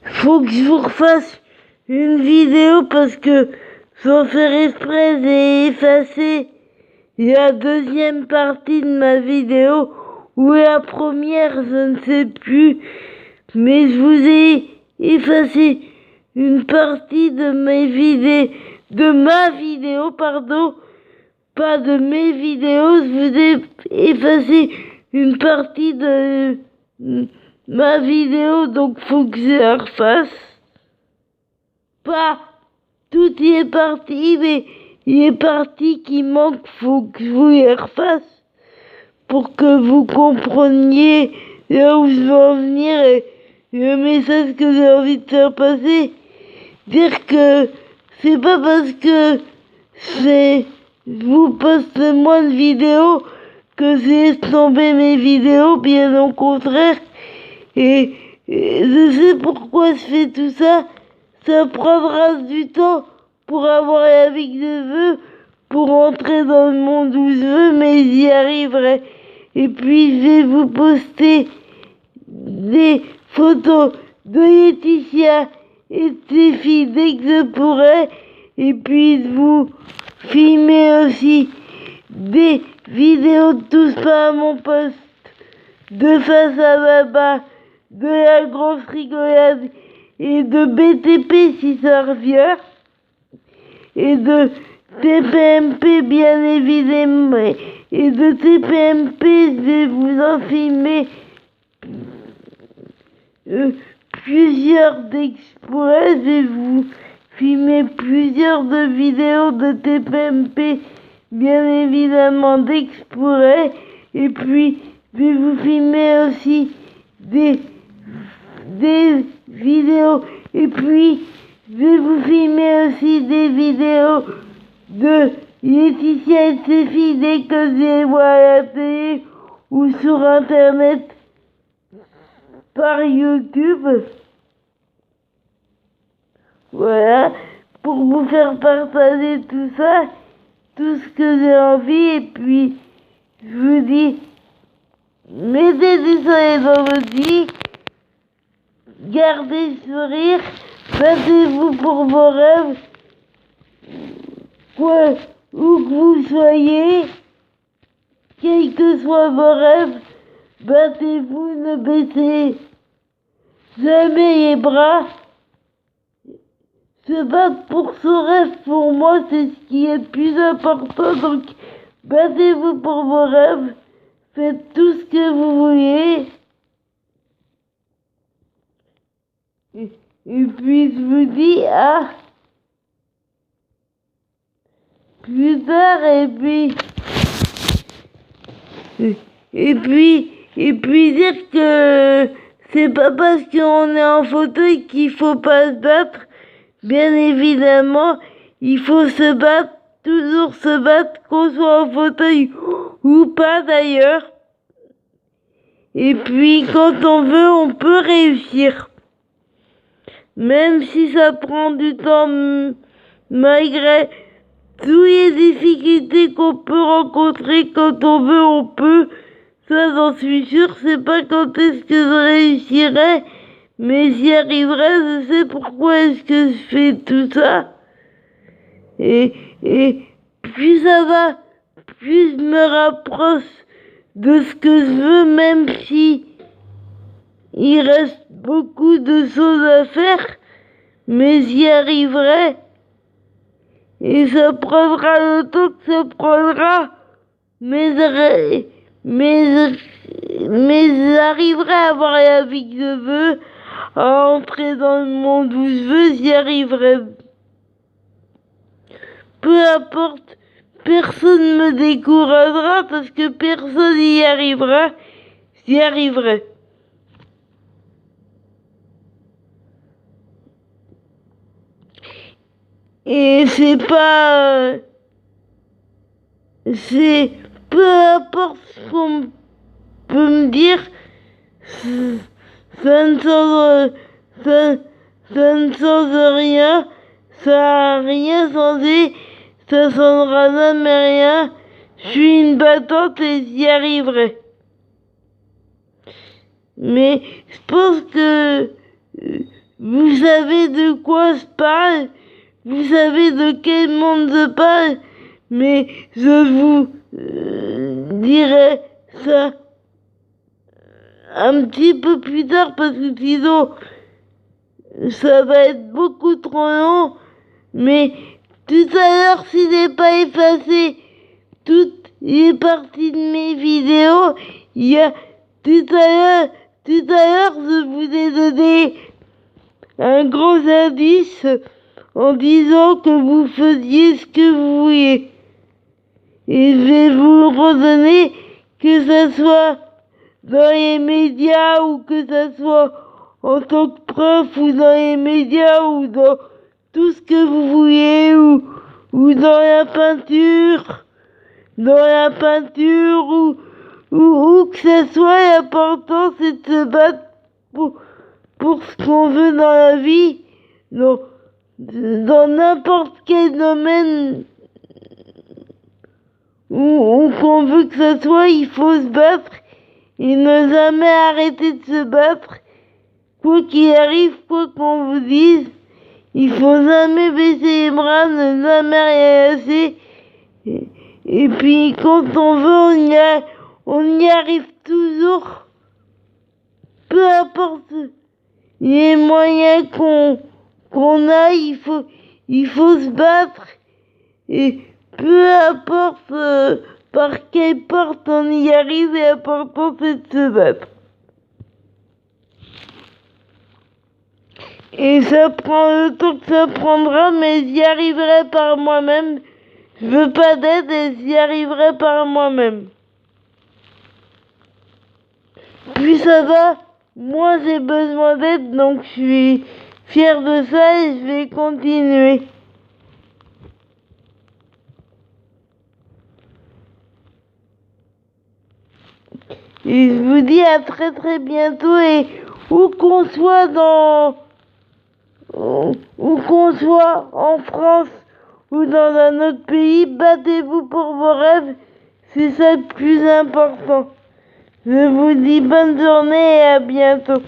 faut que je vous refasse une vidéo parce que sans faire exprès, j'ai effacé la deuxième partie de ma vidéo ou la première, je ne sais plus, mais je vous ai effacé une partie de ma vidéo, pardon, pas de mes vidéos, je vous ai effacé une partie de ma vidéo, donc faut que je la refasse. Pas tout y est parti, mais il est parti qui manque, faut que je vous les refasse pour que vous compreniez là où je veux en venir et le message que j'ai envie de faire passer. Dire que c'est pas parce que je vous poste moins de vidéos que j'ai tomber mes vidéos, bien au contraire. Et je sais pourquoi je fais tout ça. Ça prendra du temps pour avoir la vie que je veux, pour entrer dans le monde où je veux, mais j'y arriverai. Et puis je vais vous poster des photos de Laetitia et de ses filles dès que je pourrai. Et puis de vous filmer aussi des vidéos de tous pas à mon poste, de face à Baba, de la grosse rigolade et de BTP si ça revient, et de TPMP bien évidemment, et de TPMP je vais vous en filmer plusieurs dès que je pourrai, je vais vous filmer plusieurs de vidéos de TPMP bien évidemment dès que je pourrai, et puis je vais vous filmer aussi des vidéos, et puis je vais vous filmer aussi des vidéos de Laetitia et ses filles dès que je les vois à la télé ou sur internet par YouTube. Voilà, pour vous faire partager tout ça, tout ce que j'ai envie, et puis je vous dis, mettez du soleil dans votre vie, gardez le sourire, battez-vous pour vos rêves, quoi, où que vous soyez, quels que soient vos rêves, battez-vous, ne baissez jamais les bras. Se battre pour son rêve, pour moi, c'est ce qui est le plus important. Donc, battez-vous pour vos rêves. Faites tout ce que vous voulez. Et puis, je vous dis à plus tard. Et puis dire que c'est pas parce qu'on est en fauteuil qu'il faut pas se battre. Bien évidemment, il faut se battre, toujours se battre, qu'on soit en fauteuil ou pas d'ailleurs. Et puis quand on veut, on peut réussir. Même si ça prend du temps, malgré toutes les difficultés qu'on peut rencontrer, quand on veut, on peut. Ça, j'en suis sûre, c'est pas quand est-ce que je réussirai, mais j'y arriverai, je sais pourquoi est-ce que je fais tout ça. Et plus ça va, plus je me rapproche de ce que je veux, même si il reste beaucoup de choses à faire, mais j'y arriverai. Et ça prendra le temps que ça prendra, mais j'arriverai à avoir la vie que je veux, à entrer dans le monde où je veux, j'y arriverai. Peu importe, personne ne me découragera parce que personne y arrivera, j'y arriverai. Et c'est pas... c'est... peu importe ce qu'on peut me dire, ça ne change rien, ça a rien changé, ça changera jamais rien. Je suis une battante et j'y arriverai. Mais je pense que vous savez de quoi je parle, vous savez de quel monde je parle, mais je vous dirai ça un petit peu plus tard parce que sinon ça va être beaucoup trop long. Mais tout à l'heure, si je n'ai pas effacé toutes les parties de mes vidéos, il y a tout à l'heure, je vous ai donné un gros indice en disant que vous faisiez ce que vous vouliez. Et je vais vous le redonner, que ça soit dans les médias ou que ça soit en tant que prof ou dans les médias ou dans tout ce que vous voulez ou dans la peinture, ou que ce soit, l'important c'est de se battre pour ce qu'on veut dans la vie, dans n'importe quel domaine où qu'on veut que ce soit, il faut se battre et ne jamais arrêter de se battre, quoi qu'il arrive, quoi qu'on vous dise. Il faut jamais baisser les bras, ne jamais rien lâcher. Et puis quand on veut, on y arrive toujours. Peu importe les moyens qu'on a, il faut se battre. Et peu importe par quelle porte on y arrive, l'important c'est de se battre. Et ça prend le temps que ça prendra, mais j'y arriverai par moi-même. Je veux pas d'aide et j'y arriverai par moi-même. Plus ça va, moins j'ai besoin d'aide, donc je suis fier de ça et je vais continuer. Et je vous dis à très très bientôt et où qu'on soit en France ou dans un autre pays, battez-vous pour vos rêves, c'est ça le plus important. Je vous dis bonne journée et à bientôt.